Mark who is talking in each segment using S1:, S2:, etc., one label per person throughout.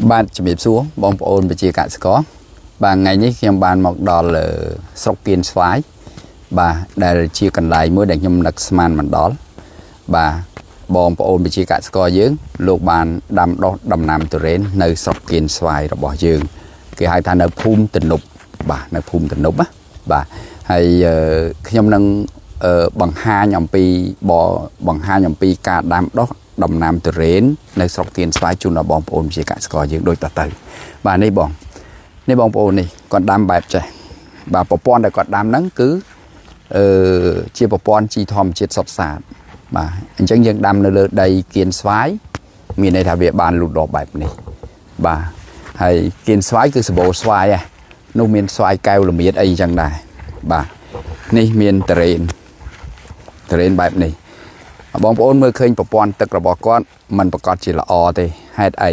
S1: bạn chuẩn bị xuống bom ôn bị chia cạn có và ngàyนี้ខ្ញុំបានមកដល់ស្រុកគៀនស្វាយបាទដែលជាកន្លែងមួយដែលខ្ញុំនឹកស្មានមិនដល់បាទបងប្អូនវិជាកសិករយើងលោកបានដាំដុះដំណាំទុរេននៅស្រុកគៀនស្វាយរបស់យើងគេហៅថានៅភូមិទំនប់បាទនៅភូមិទំនប់ណាបាទហើយខ្ញុំនឹងបង្ហាញអំពីការដាំដុះដំណាំទុរេននៅស្រុកគៀនស្វាយជូនដល់បងប្អូនវិជាកសិករយើងដូចតទៅបាទនេះបងប្អូននេះគាត់ដាំបែបចេះបាទប្រព័ន្ធដែលគាត់ដាំហ្នឹងគឺជាប្រព័ន្ធជីធម្មជាតិសុទ្ធសាធបាទអញ្ចឹងយើងដាំនៅលើដីគៀនស្វាយមានន័យថាវាបានលូតលាស់បែបនេះបាទហើយគៀនស្វាយគឺសម្បូរស្វាយនោះមានស្វាយកែវល្មៀតអីអញ្ចឹងដែរបាទនេះមានទុរេនបែបនេះបងប្អូនមើលឃើញប្រព័ន្ធទឹករបស់គាត់มันប្រកាសជាល្អទេហេតុអី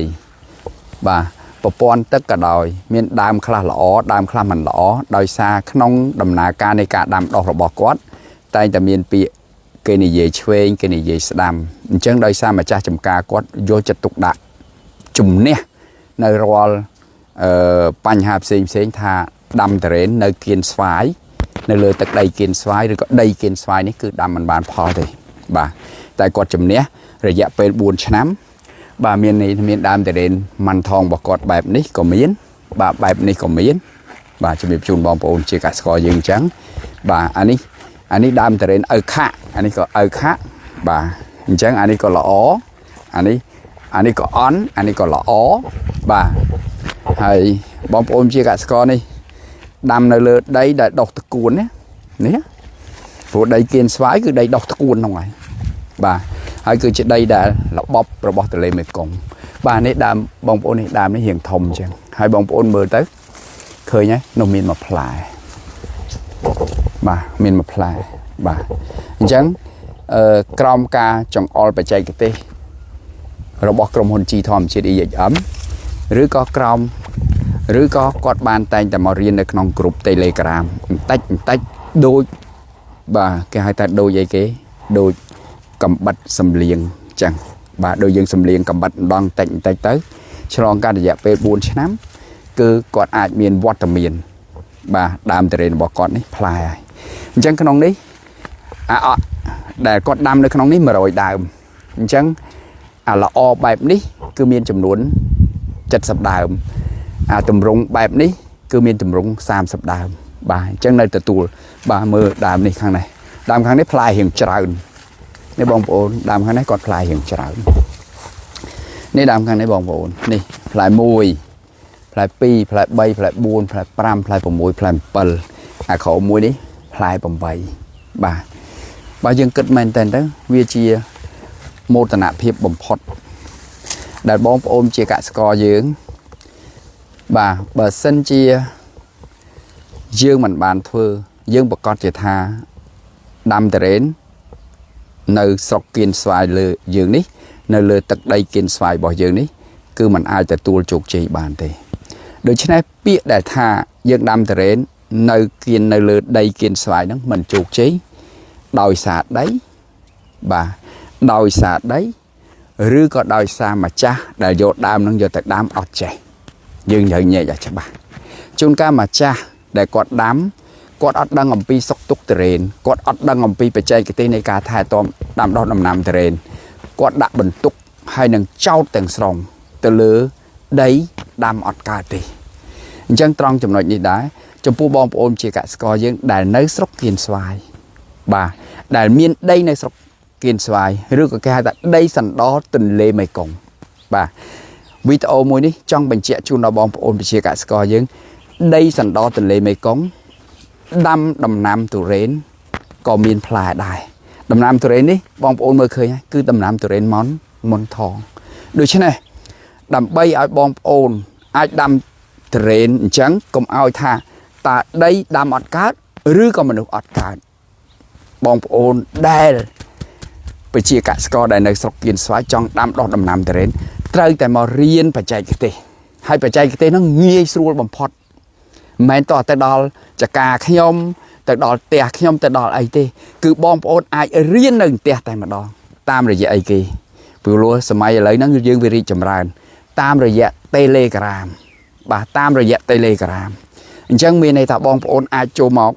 S1: បាទប្រព័ន្ធទឹកក៏ដោយមានដើមខ្លះល្អដើមខ្លះមិនល្អដោយសារក្នុងដំណើរការនៃការដាំដុះរបស់គាត់តែងតែមានពាក្យគេនិយាយឆ្វេងគេនិយាយស្ដាំអញ្ចឹងដោយសារម្ចាស់ចម្ការគាត់យកចិត្តទុកដាក់ជំនះនៅរាល់បញ្ហាផ្សេងថាដាំទុរេននៅគៀនស្វាយនៅលើទឹកដីគៀនស្វាយឬក៏ដីគៀនស្វាយនេះគឺដាំមិនបានផលទេបាទតែគាត់ជំនះរយៈពេល4ឆ្នាំបាទមានដើមទុរេនម៉ាន់ថងរបស់គាត់បែបនេះក៏មានបាទបែបនេះក៏មានបាទជំរាបជូនបងប្អូនជាកសិករយើងអញ្ចឹងបាទអានេះដើមទុរេនឪខាក់អានេះក៏ឪខាក់បាទអញ្ចឹងអានេះក៏ល្អអានេះក៏អន់អានេះក៏ល្អបាទហើយបងប្អូនជាកសិករនេះដាំនៅលើដីដែលដុះតគួននេះព្រោះដីគៀនស្វាយគឺដីដុះតគួនហ្នឹងហើយបាទហើយគឺជាដីដែលរបបរបស់ទន្លេមេគង្គបាទនេះដើមបងប្អូននេះដើមនេះរៀងធំអញ្ចឹងហើយបងប្អូនមើលទៅឃើញហើយនោះមានមួយផ្លែបាទមានមួយផ្លែបាទអញ្ចឹងក្រោមការចង្អុលបច្ចេកទេសរបស់ក្រុមហ៊ុន G ធម្មជាតិ EHM ឬក៏គាត់បានតែងតែមករៀននៅក្នុងក្រុម Telegram បន្តិចដូចបាទគេហៅថាដូចអីគេដូចកំបិតសំលៀងចឹងបាទដូចយើងសំលៀងកំបិតម្ដងតិចទៅឆ្លងកាត់រយៈពេល4ឆ្នាំគឺគាត់អាចមានវត្តមានបាទដើមទុរេនរបស់គាត់នេះផ្លែហើយអញ្ចឹងក្នុងនេះដែលគាត់ដាំនៅក្នុងនេះ100ដើមអញ្ចឹងល្អបែបនេះគឺមានចំនួន70ដើមតម្រង់បែបនេះគឺមានតម្រង់30ដើមបាទអញ្ចឹងនៅទទួលបាទមើលដើមនេះខាងនេះដើមខាងនេះផ្លែរៀងច្រើននេះបងប្អូនដើមខាងនេះគាត់ផ្លែរៀងច្រើននេះដើមខាងនេះបងប្អូននេះផ្លែ1ផ្លែ2ផ្លែ3ផ្លែ4ផ្លែ5ផ្លែ6ផ្លែ7ក្រោមមួយនេះផ្លែ8បាទបើយើងគិតមែនតើទៅវាជាមោទនភាពបំផុតដែលបងប្អូនជាកសិករយើងបាទបើសិនជាយើងមិនបានធ្វើយើងប្រកាសជាថាដាំទុរេននៅស្រុកគៀនស្វាយលើយើងនេះនៅលើទឹកដីគៀនស្វាយរបស់យើងនេះគឺมันអាចទទួលជោគជ័យបានទេដូច្នេះពាក្យដែលថាយើងដាំទុរេននៅលើដីគៀនស្វាយហ្នឹងมันជោគជ័យដោយសារដីបាទដោយសារដីឬក៏ដោយសារម្ចាស់ដែលយកដើមហ្នឹងយកទៅដាំអត់ចេះយើងត្រូវញែកឲ្យច្បាស់ជួនកាលម្ចាស់ដែលគាត់ដាំគាត់អត់ដឹងអំពីសុខទុក្ខទុរេនគាត់អត់ដឹងអំពីបច្ចេកទេសនៃការថែទាំដាំដុះដំណាំទុរេនគាត់ដាក់បន្ទុកហើយនឹងចោតទាំងស្រុងទៅលើដីដាំអត់កើតទេអញ្ចឹងត្រង់ចំណុចនេះដែរចំពោះបងប្អូនជាកសិករយើងដែលនៅស្រុកគៀនស្វាយបាទដែលមានដីនៅស្រុកគៀនស្វាយឬក៏គេហៅថាដីសណ្ដោទន្លេមេគង្គបាទវីដេអូមួយនេះចង់បញ្ជាក់ជូនដល់បងប្អូនជាកសិករយើងដីសណ្ដោទន្លេមេគង្គដាំដំណាំទុរេនក៏មានផ្លែដែរដំណាំទុរេននេះបងប្អូនមើលឃើញគឺដំណាំទុរេនមុនថងដូច្នេះដើម្បីឲ្យបងប្អូនអាចដាំទុរេនអញ្ចឹងកុំឲ្យថាតើដីដាំអត់កើតឬក៏មនុស្សអត់កើតបងប្អូនដែលប្រជាកសិករដែលនៅស្រុកគៀនស្វាយចង់ដាំដុះដំណាំទុរេនត្រូវតែមករៀនបច្ចេកទេសហើយបច្ចេកទេសហ្នឹងងាយស្រួលបំផុតមិនមែនតទៅដល់ចការខ្ញុំទៅដល់ផ្ទះខ្ញុំទៅដល់អីទេគឺបងប្អូនអាចរៀននៅផ្ទះតែម្ដងតាមរយៈអីគេព្រោះសម័យឥឡូវហ្នឹងយើងវារីកចម្រើន តាមរយៈ Telegram បាទតាមរយៈ Telegram អញ្ចឹងមានន័យថាបងប្អូនអាចចូលមក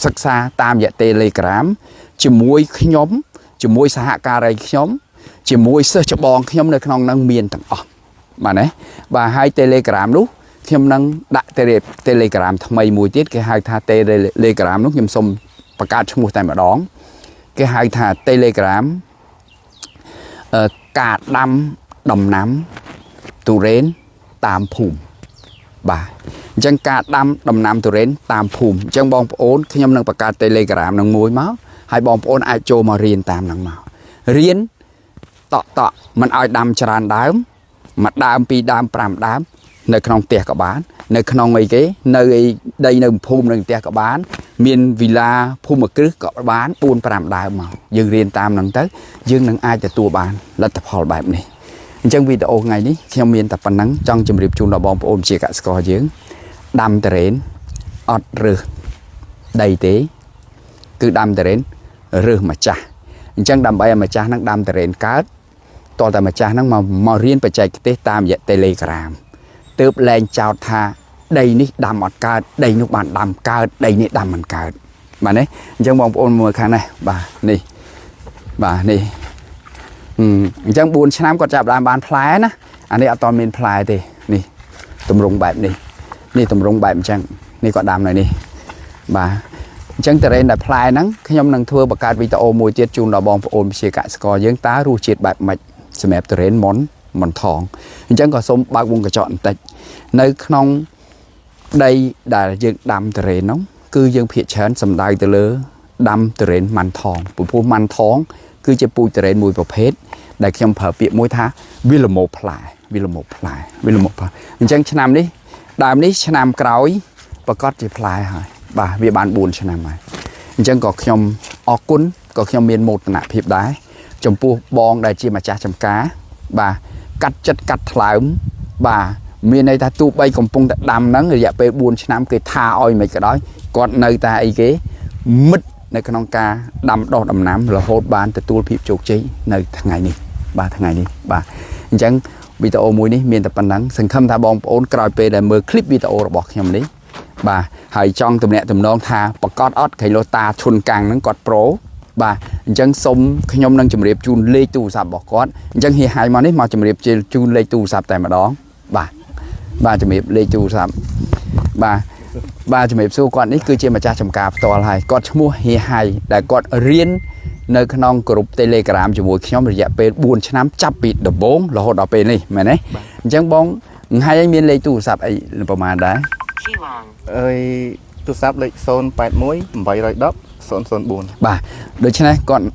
S1: សិក្សាតាមរយៈ Telegram ជាមួយខ្ញុំជាមួយសហការីខ្ញុំជាមួយសិស្សច្បងខ្ញុំនៅក្នុងនឹងមានទាំងអស់បាទណាបាទហើយ Telegram នោះខ្ញុំនឹងដាក់ Telegram ថ្មីមួយទៀតគេហៅថា Telegram នោះខ្ញុំសូមបង្កើតឈ្មោះតែម្ដងគេហៅថា Telegram ការដាំដំណាំទុរេនតាមភូមិបាទអញ្ចឹងការដាំដំណាំទុរេនតាមភូមិអញ្ចឹងបងប្អូនខ្ញុំនឹងបង្កើត Telegram នឹងមួយមកហើយបងប្អូនអាចចូលមករៀនតាមនឹងមករៀនតក់មិនឲ្យដាំច្រើនដើមមួយដើមពីរដើម5ដើមនៅក្នុងផ្ទះក៏បាននៅក្នុងអីគេនៅអីដីនៅភូមិនៅផ្ទះក៏បានមានវីឡាភូមិគ្រឹះក៏បាន4 5ដើមមកយើងរៀនតាមនឹងទៅយើងនឹងអាចទទួលបានលទ្ធផលបែបនេះអញ្ចឹងវីដេអូថ្ងៃនេះខ្ញុំមានតែប៉ុណ្ណឹងចង់ជម្រាបជូនដល់បងប្អូនជាកសិករយើងដាំទុរេនអត់រើសដីទេគឺដាំទុរេនរើសម្ចាស់អញ្ចឹងដើម្បីឲ្យម្ចាស់នឹងដាំទុរេនកើតតតែម្ចាស់ហ្នឹងមករៀនបច្ចេកទេសតាមរយៈ Telegram ទើបលែងចោទថាដីនេះដាំអត់កើតដីនោះបានដាំកើតដីនេះដាំមិនកើតបាទនេះអញ្ចឹងបងប្អូនមើលខាងនេះបាទនេះបាទនេះអញ្ចឹង4ឆ្នាំគាត់ចាប់ដើមបានផ្លែណាអានេះអត់តមានផ្លែទេនេះតម្រង់បែបនេះនេះតម្រង់បែបអញ្ចឹងនេះគាត់ដាំនៅនេះបាទអញ្ចឹងទុរេនដែលផ្លែហ្នឹងខ្ញុំនឹងធ្វើបង្កើតវីដេអូមួយទៀតជូនដល់បងប្អូនជាកសិករយើងតើរសជាតិបែបម៉េចសម្រាប់ទុរេនមិនថងអញ្ចឹងក៏សូមបើកវងកញ្ចក់បន្តិចនៅក្នុងដីដែលយើងដាំទុរេនហ្នឹងគឺយើងភាគច្រើនសំដៅទៅលើដាំទុរេនម៉ាន់ថងព្រោះម៉ាន់ថងគឺជាពូជទុរេនមួយប្រភេទដែលខ្ញុំប្រើពាក្យមួយថាវាល្មមផ្លែអញ្ចឹងឆ្នាំនេះដើមនេះឆ្នាំក្រោយប្រកាសជាផ្លែហើយបាទវាបាន4ឆ្នាំហើយអញ្ចឹងក៏ខ្ញុំអរគុណក៏ខ្ញុំមានមោទនភាពដែរចំពោះបងដែលជាម្ចាស់ចម្ការបាទកាត់ចិត្តកាត់ថ្លើមបាទមានន័យថាទូបីកំពុងតែដាំហ្នឹងរយៈពេល4ឆ្នាំគេថាឲ្យមិនក៏ដោយគាត់នៅតែអីគេមិត្តនៅក្នុងការដាំដុះដំណាំរហូតបានទទួលភាពជោគជ័យនៅថ្ងៃនេះបាទអញ្ចឹងវីដេអូមួយនេះមានតែប៉ុណ្ណឹងសង្ឃឹមថាបងប្អូនក្រោយពេលដែលមើលឃ្លីបវីដេអូរបស់ខ្ញុំនេះបាទហើយចង់ទំនាក់ទំនងថាប្រកាសអត់ក្រៃលោតាឈុនកាំងហ្នឹងគាត់ប្រូបាទអញ្ចឹងសូមខ្ញុំនឹងជម្រាបជូនលេខទូរស័ព្ទរបស់គាត់អញ្ចឹងហៀហាយមកនេះមកជម្រាបជូនលេខទូរស័ព្ទតែម្ដងបាទជម្រាបលេខទូរស័ព្ទបាទជំរាបសួរគាត់នេះគឺជាម្ចាស់ចម្ការផ្ទាល់ហើយគាត់ឈ្មោះហៀហាយដែលគាត់រៀននៅក្នុងក្រុម Telegram ជាមួយខ្ញុំរយៈពេល4ឆ្នាំចាប់ពីដំបូងរហូតដល់ពេលនេះមែនទេអញ្ចឹងបងហើយឯងមានលេខទូរស័ព្ទអីប្រហែលដែរ
S2: អើយទូរស័ព្ទលេខ081 810 004
S1: បាទដូច្នេះគាត់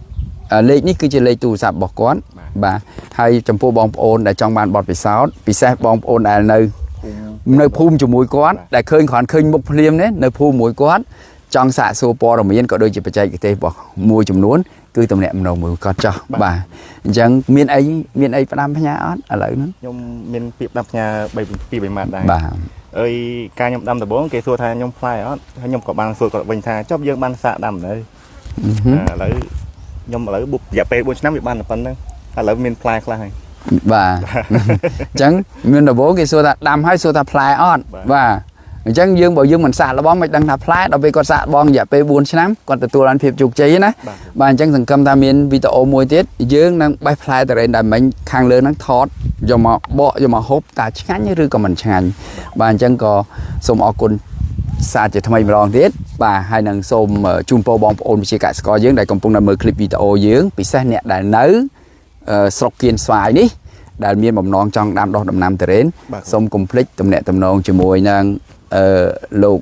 S1: លេខនេះគឺជាលេខទូរស័ព្ទរបស់គាត់បាទហើយចំពោះបងប្អូនដែលចង់បានបទពិសោធន៍ពិសេសបងប្អូនដែលនៅភូមិជាមួយគាត់ដែលឃើញគ្រាន់ឃើញមុខភ្លាមនេះនៅភូមិមួយគាត់ចង់សាកសួរព័ត៌មានក៏ដូចជាបច្ចេកទេសរបស់មួយចំនួនគឺតំណាក់ម្ដងមួយគាត់ចោះបាទអញ្ចឹងមានអីផ្ដាំផ្ញើអត់ឥឡូវហ្នឹង
S2: ខ្ញុំមានពាក្យផ្ដាំផ្ញើ2 ម៉ាត់ដែរ
S1: បាទ
S2: អើយការខ្ញុំដាំដំបូងគេសួរថាខ្ញុំផ្លែអត់ហើយខ្ញុំក៏បានសួរគាត់វិញថាចុះយើងបានសាកដាំទៅឥឡូវខ្ញុំបុករយៈពេល4ឆ្នាំវាបានតែប៉ុណ្្នឹងឥឡូវមានផ្លែខ្លះហើយ
S1: បាទអញ្ចឹងមានដំបូងគេសួរថាដាំហើយសួរថាផ្លែអត់បាទអញ្ចឹងយើងបើយើងមិនសាកល្បងមិនដឹងថាផ្លែដល់ពេលគាត់សាកល្បងរយៈពេល4ឆ្នាំគាត់ទទួលបានភាពជោគជ័យណាបាទអញ្ចឹងសង្ឃឹមថាមានវីដេអូមួយទៀតយើងនឹងបេះផ្លែទុរេនដែលមិញខាងលើហ្នឹងថតយកមកបកយកមកហូបតើឆ្ងាញ់ឬក៏មិនឆ្ងាញ់បាទអញ្ចឹងក៏សូមអរគុណសារជាថ្មីម្ដងទៀតបាទហើយនឹងសូមជូនពរបងប្អូនវិជាកសិករយើងដែលកំពុងតែមើលឃ្លីបវីដេអូយើងពិសេសអ្នកដែលនៅស្រុកគៀនស្វាយនេះដែលមានបំណងចង់ដាំដុះដំណាំទុរេនសូមកុំភ្លេចទំនាក់ទំនងជាមួយនឹងលោក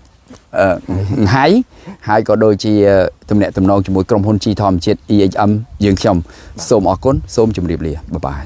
S1: ហើយក៏ដូចជាទំនាក់ទំនងជាមួយក្រុមហ៊ុនជីធម្មជាតិ EHM យើងខ្ញុំសូមអរគុណសូមជម្រាបលាបាយបាយ